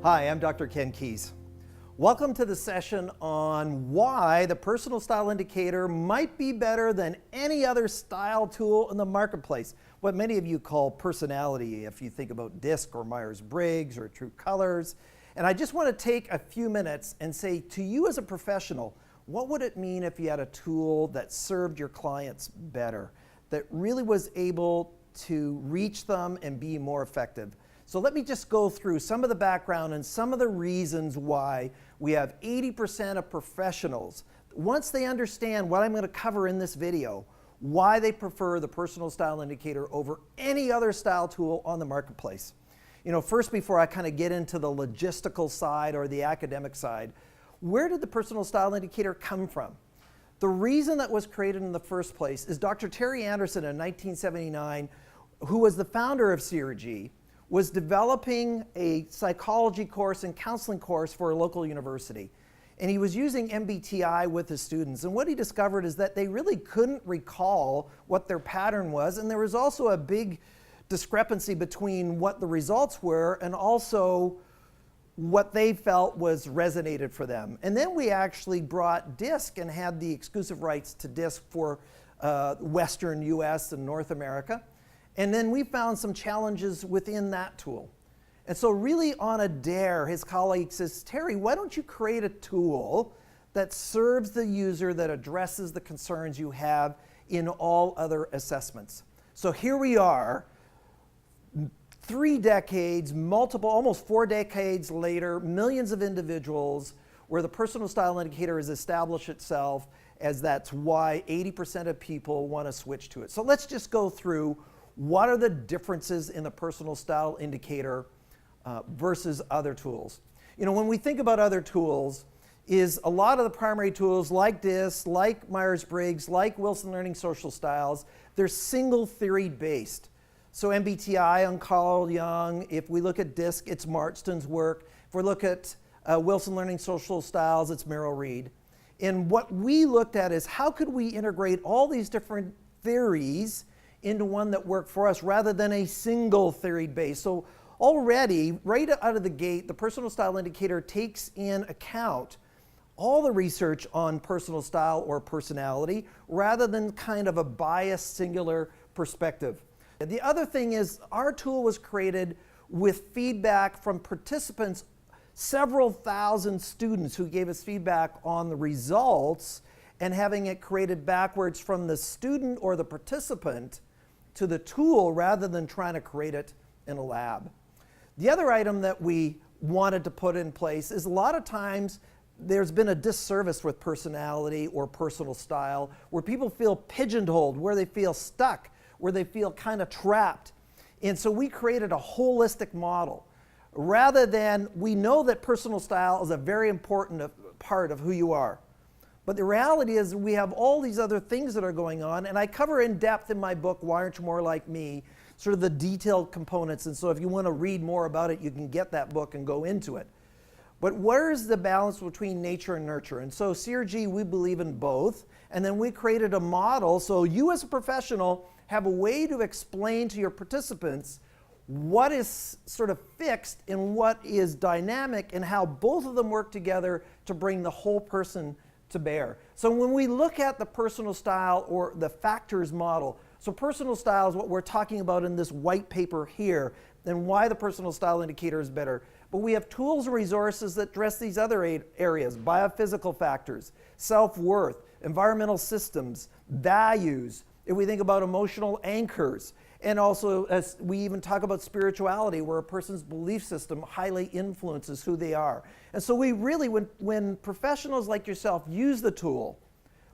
Hi, I'm Dr. Ken Keys. Welcome to the session on why the personal style indicator might be better than any other style tool in the marketplace. What many of you call personality, if you think about DISC or Myers-Briggs or True Colors. And I just want to take a few minutes and say to you as a professional, what would it mean if you had a tool that served your clients better, that really was able to reach them and be more effective? So let me just go through some of the background and some of the reasons why we have 80% of professionals, once they understand what I'm going to cover in this video, why they prefer the personal style indicator over any other style tool on the marketplace. You know, first, before I kind of get into the logistical side or the academic side, where did the personal style indicator come from? The reason that was created in the first place is Dr. Terry Anderson in 1979, who was the founder of CRG, was developing a psychology course and counseling course for a local university. And he was using MBTI with his students. And what he discovered is that they really couldn't recall what their pattern was. And there was also a big discrepancy between what the results were and also what they felt was resonated for them. And then we actually brought DISC and had the exclusive rights to DISC for Western US and North America. And then we found some challenges within that tool. And so really on a dare, his colleague says, Terry, why don't you create a tool that serves the user, that addresses the concerns you have in all other assessments? So here we are, 3 decades, almost 4 decades later, millions of individuals, where the personal style indicator has established itself as that's why 80% of people want to switch to it. So let's just go through what are the differences in the personal style indicator versus other tools. You know, when we think about other tools, is a lot of the primary tools like DISC, like Myers-Briggs, like Wilson Learning Social Styles, they're single theory based. So MBTI on Carl Jung, if we look at DISC, it's Marston's work. If we look at Wilson Learning Social Styles, it's Merrill Reed. And what we looked at is how could we integrate all these different theories into one that worked for us rather than a single theory base. So already, right out of the gate, the personal style indicator takes in account all the research on personal style or personality rather than kind of a biased singular perspective. The other thing is our tool was created with feedback from participants, several thousand students who gave us feedback on the results, and having it created backwards from the student or the participant to the tool rather than trying to create it in a lab. The other item that we wanted to put in place is a lot of times there's been a disservice with personality or personal style where people feel pigeonholed, where they feel stuck, where they feel kind of trapped. And so we created a holistic model. Rather than, we know that personal style is a very important part of who you are. But the reality is we have all these other things that are going on, and I cover in depth in my book, Why Aren't You More Like Me, sort of the detailed components. And so if you want to read more about it, you can get that book and go into it. But where is the balance between nature and nurture? And so CRG, we believe in both. And then we created a model so you as a professional have a way to explain to your participants what is sort of fixed and what is dynamic and how both of them work together to bring the whole person to bear. So when we look at the personal style or the factors model, so personal style is what we're talking about in this white paper here, and why the personal style indicator is better. But we have tools and resources that address these other areas: biophysical factors, self-worth, environmental systems, values, if we think about emotional anchors, and also as we even talk about spirituality, where a person's belief system highly influences who they are. And so we really, when professionals like yourself use the tool,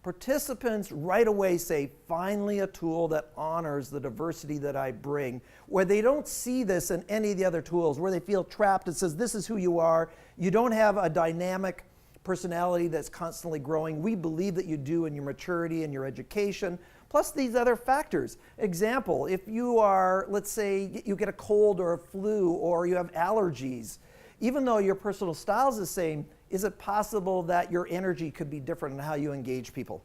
participants right away say, finally a tool that honors the diversity that I bring, where they don't see this in any of the other tools, where they feel trapped. It says, this is who you are. You don't have a dynamic personality that's constantly growing. We believe that you do in your maturity and your education, plus these other factors. Example, if you are, let's say you get a cold or a flu or you have allergies, even though your personal style is the same, is it possible that your energy could be different in how you engage people?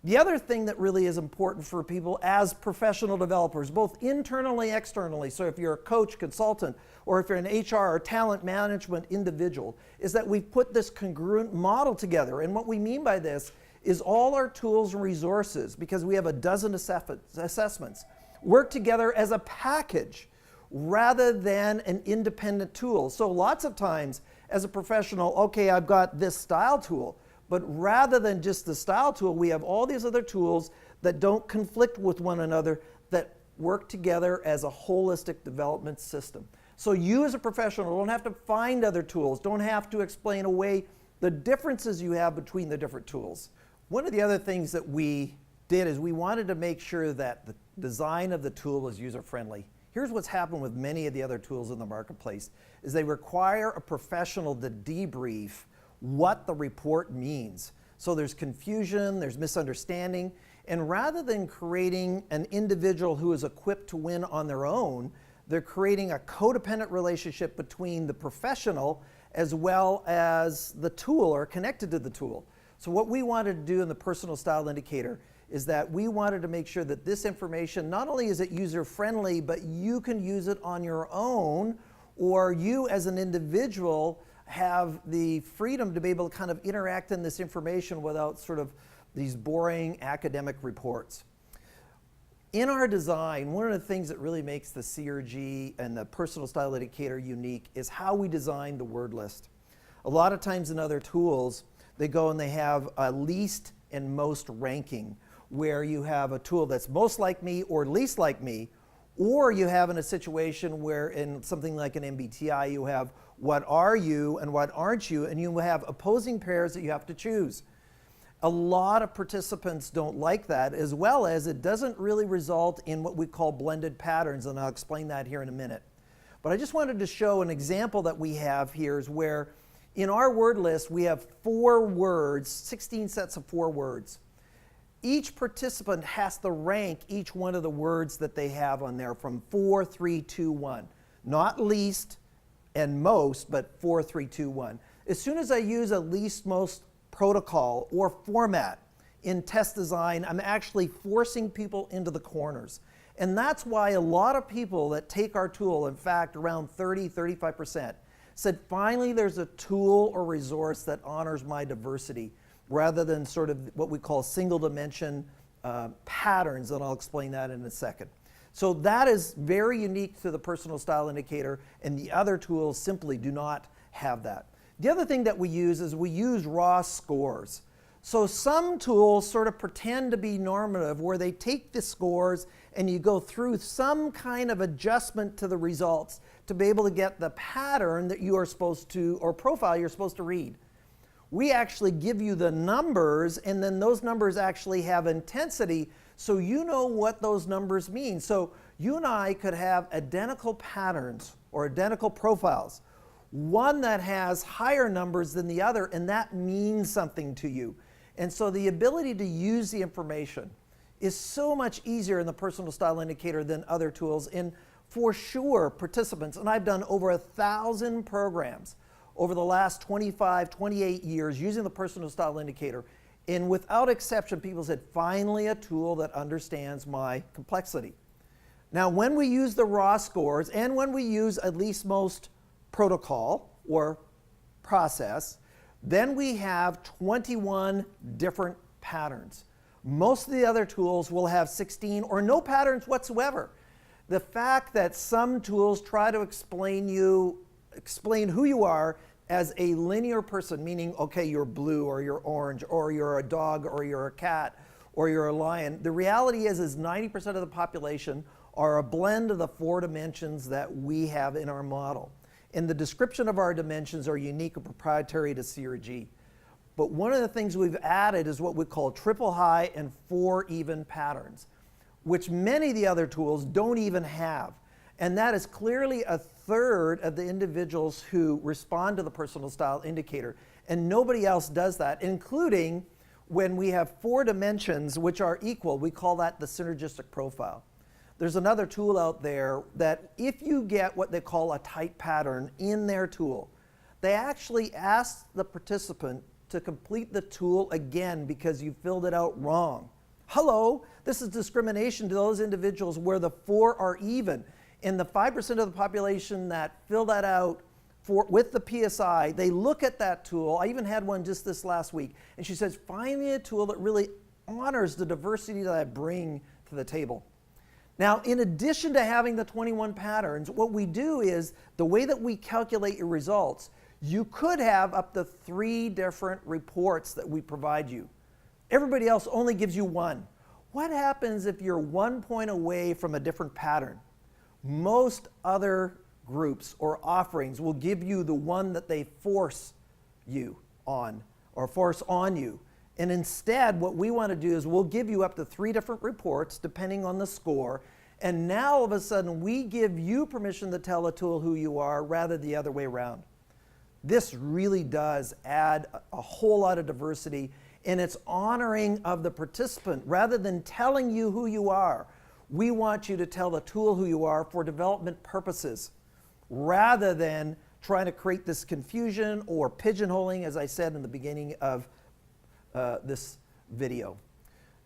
The other thing that really is important for people as professional developers, both internally and externally, so if you're a coach, consultant, or if you're an HR or talent management individual, is that we've put this congruent model together. And what we mean by this is all our tools and resources, because we have a dozen assessments, work together as a package rather than an independent tool. So lots of times as a professional, okay, I've got this style tool, but rather than just the style tool, we have all these other tools that don't conflict with one another, that work together as a holistic development system. So you as a professional don't have to find other tools, don't have to explain away the differences you have between the different tools. One of the other things that we did is we wanted to make sure that the design of the tool was user-friendly. Here's what's happened with many of the other tools in the marketplace, is they require a professional to debrief what the report means. So there's confusion, there's misunderstanding, and rather than creating an individual who is equipped to win on their own, they're creating a codependent relationship between the professional as well as the tool or connected to the tool. So what we wanted to do in the personal style indicator is that we wanted to make sure that this information, not only is it user-friendly, but you can use it on your own, or you as an individual have the freedom to be able to kind of interact in this information without sort of these boring academic reports. In our design, one of the things that really makes the CRG and the personal style indicator unique is how we design the word list. A lot of times in other tools, they go and they have a least and most ranking, where you have a tool that's most like me or least like me, or you have in a situation where in something like an MBTI, you have what are you and what aren't you, and you have opposing pairs that you have to choose. A lot of participants don't like that, as well as it doesn't really result in what we call blended patterns, and I'll explain that here in a minute. But I just wanted to show an example that we have here is where in our word list we have 4 words, 16 sets of 4 words. Each participant has to rank each one of the words that they have on there from 4, 3, 2, 1. Not least and most, but 4, 3, 2, 1. As soon as I use a least most protocol or format in test design, I'm actually forcing people into the corners. And that's why a lot of people that take our tool, in fact, around 30, 35%, said finally there's a tool or resource that honors my diversity, rather than sort of what we call single dimension patterns, and I'll explain that in a second. So that is very unique to the personal style indicator, and the other tools simply do not have that. The other thing that we use is we use raw scores. So some tools sort of pretend to be normative, where they take the scores and you go through some kind of adjustment to the results to be able to get the pattern that you are supposed to, or profile you're supposed to read. We actually give you the numbers, and then those numbers actually have intensity, so you know what those numbers mean. So you and I could have identical patterns or identical profiles, one that has higher numbers than the other, and that means something to you. And so the ability to use the information is so much easier in the personal style indicator than other tools. And for sure, participants, and I've done over 1,000 programs over the last 25, 28 years using the personal style indicator, and without exception, people said, finally a tool that understands my complexity. Now, when we use the raw scores and when we use at least most protocol or process, then we have 21 different patterns. Most of the other tools will have 16 or no patterns whatsoever. The fact that some tools try to explain who you are as a linear person, meaning, okay, you're blue or you're orange or you're a dog or you're a cat or you're a lion. The reality is 90% of the population are a blend of the 4 dimensions that we have in our model. And the description of our dimensions are unique and proprietary to CRG. But one of the things we've added is what we call triple high and 4 even patterns, which many of the other tools don't even have. And that is clearly a third of the individuals who respond to the personal style indicator. And nobody else does that, including when we have 4 dimensions which are equal. We call that the synergistic profile. There's another tool out there that if you get what they call a tight pattern in their tool, they actually ask the participant to complete the tool again because you filled it out wrong. Hello, this is discrimination to those individuals where the 4 are even. And the 5% of the population that fill that out with the PSI, they look at that tool. I even had one just this last week, and she says, find me a tool that really honors the diversity that I bring to the table. Now, in addition to having the 21 patterns, what we do is the way that we calculate your results, you could have up to 3 different reports that we provide you. Everybody else only gives you 1. What happens if you're 1 point away from a different pattern? Most other groups or offerings will give you the one that they force you on or force on you. And instead, what we want to do is we'll give you up to 3 different reports depending on the score. And now all of a sudden, we give you permission to tell a tool who you are rather the other way around. This really does add a whole lot of diversity, and it's honoring of the participant. Rather than telling you who you are, we want you to tell the tool who you are for development purposes, rather than trying to create this confusion or pigeonholing, as I said in the beginning of this video.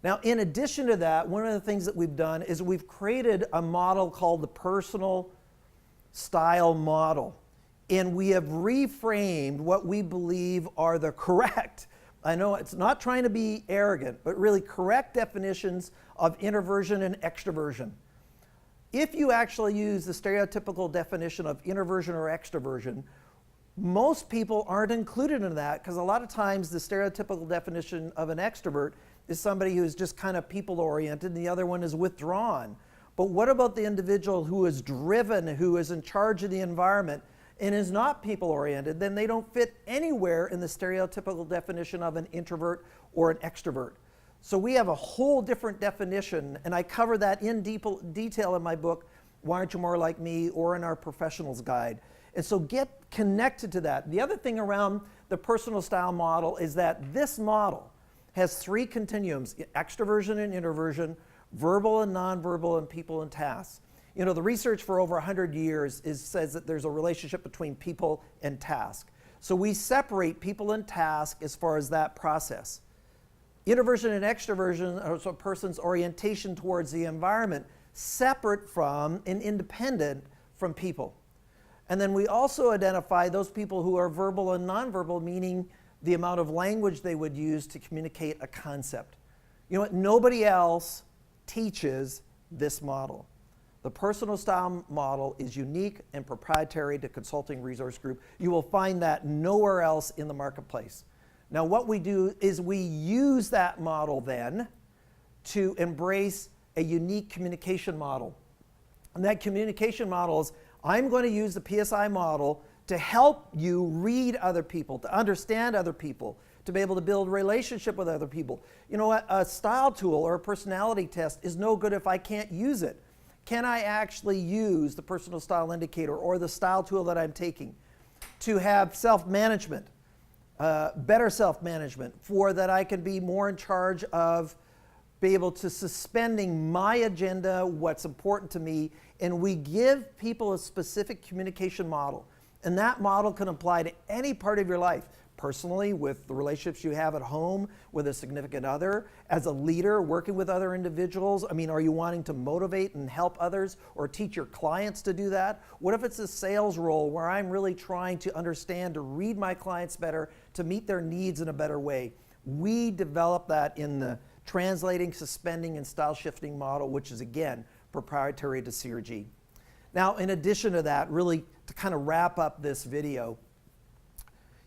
Now, in addition to that, one of the things that we've done is we've created a model called the personal style model. And we have reframed what we believe are the correct, I know it's not trying to be arrogant, but really correct definitions of introversion and extroversion. If you actually use the stereotypical definition of introversion or extroversion, most people aren't included in that, because a lot of times the stereotypical definition of an extrovert is somebody who is just kind of people-oriented and the other one is withdrawn. But what about the individual who is driven, who is in charge of the environment and is not people-oriented? Then they don't fit anywhere in the stereotypical definition of an introvert or an extrovert. So we have a whole different definition, and I cover that in detail in my book, Why Aren't You More Like Me, or in our Professional's Guide. And so get connected to that. The other thing around the personal style model is that this model has 3 continuums: extroversion and introversion, verbal and nonverbal, and people and tasks. You know, the research for over 100 years says that there's a relationship between people and task. So we separate people and task as far as that process. Introversion and extroversion are a person's orientation towards the environment, separate from and independent from people. And then we also identify those people who are verbal and nonverbal, meaning the amount of language they would use to communicate a concept. You know what? Nobody else teaches this model. The personal style model is unique and proprietary to Consulting Resource Group. You will find that nowhere else in the marketplace. Now, what we do is we use that model then to embrace a unique communication model. And that communication model is, I'm going to use the PSI model to help you read other people, to understand other people, to be able to build a relationship with other people. You know what? A style tool or a personality test is no good if I can't use it. Can I actually use the personal style indicator or the style tool that I'm taking to have self-management, better self-management, for that I can be more in charge of be able to suspending my agenda, what's important to me, and we give people a specific communication model. And that model can apply to any part of your life, personally, with the relationships you have at home, with a significant other, as a leader, working with other individuals. I mean, are you wanting to motivate and help others or teach your clients to do that? What if it's a sales role where I'm really trying to understand, to read my clients better, to meet their needs in a better way? We develop that in the translating, suspending, and style shifting model, which is, again, proprietary to CRG. Now, in addition to that, really to kind of wrap up this video,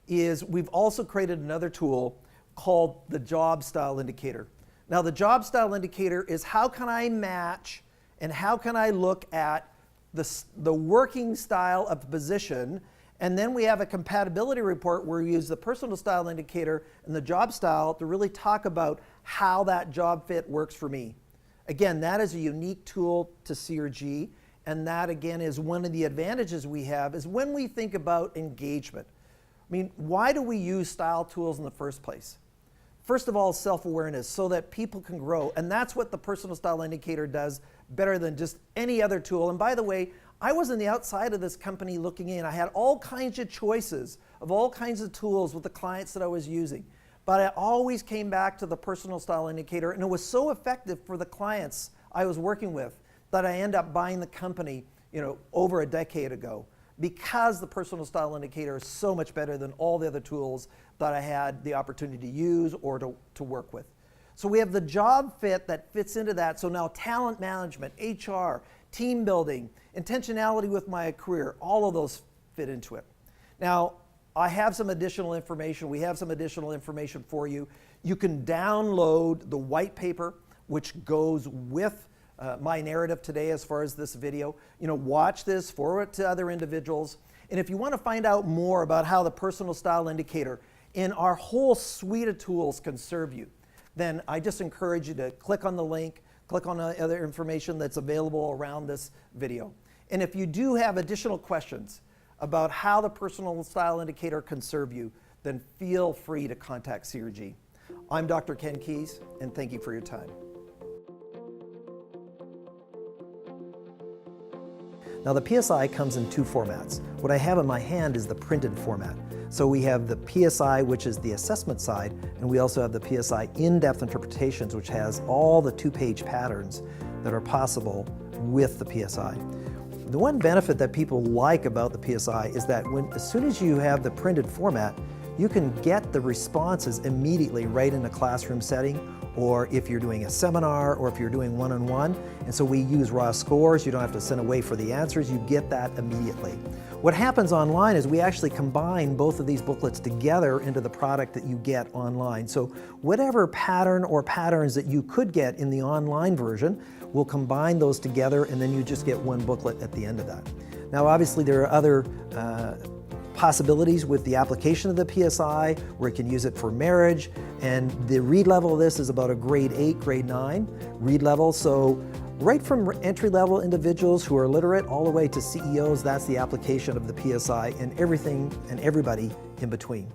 is we've also created another tool called the job style indicator. Now, the job style indicator is how can I match and how can I look at the working style of the position, and then we have a compatibility report where we use the personal style indicator and the job style to really talk about how that job fit works for me. Again, that is a unique tool to CRG, and that again is one of the advantages we have is when we think about engagement. I mean, why do we use style tools in the first place? First of all, self-awareness, so that people can grow, and that's what the personal style indicator does better than just any other tool. And by the way, I was on the outside of this company looking in. I had all kinds of choices of all kinds of tools with the clients that I was using. but I always came back to the personal style indicator, and it was so effective for the clients I was working with that I ended up buying the company, over a decade ago, because the personal style indicator is so much better than all the other tools that I had the opportunity to use or to work with. So we have the job fit that fits into that. So now talent management, HR, team building, intentionality with my career, all of those fit into it. Now, I have some additional information. We have some additional information for you. You can download the white paper, which goes with my narrative today as far as this video. Watch this, forward it to other individuals. And if you want to find out more about how the personal style indicator in our whole suite of tools can serve you, then I just encourage you to click on the link, click on the other information that's available around this video. And if you do have additional questions about how the personal style indicator can serve you, then feel free to contact CRG. I'm Dr. Ken Keys, and thank you for your time. Now the PSI comes in two formats. What I have in my hand is the printed format. So we have the PSI, which is the assessment side, and we also have the PSI in-depth interpretations, which has all the two-page patterns that are possible with the PSI. The one benefit that people like about the PSI is that as soon as you have the printed format, you can get the responses immediately right in a classroom setting, or if you're doing a seminar, or if you're doing one-on-one. And so we use raw scores. You don't have to send away for the answers. You get that immediately. What happens online is we actually combine both of these booklets together into the product that you get online. So whatever pattern or patterns that you could get in the online version, we'll combine those together, and then you just get one booklet at the end of that. Now obviously there are other possibilities with the application of the PSI, where you can use it for marriage, and the read level of this is about a grade 8, grade 9 read level. So right from entry-level individuals who are literate all the way to CEOs, that's the application of the PSI, and everything and everybody in between.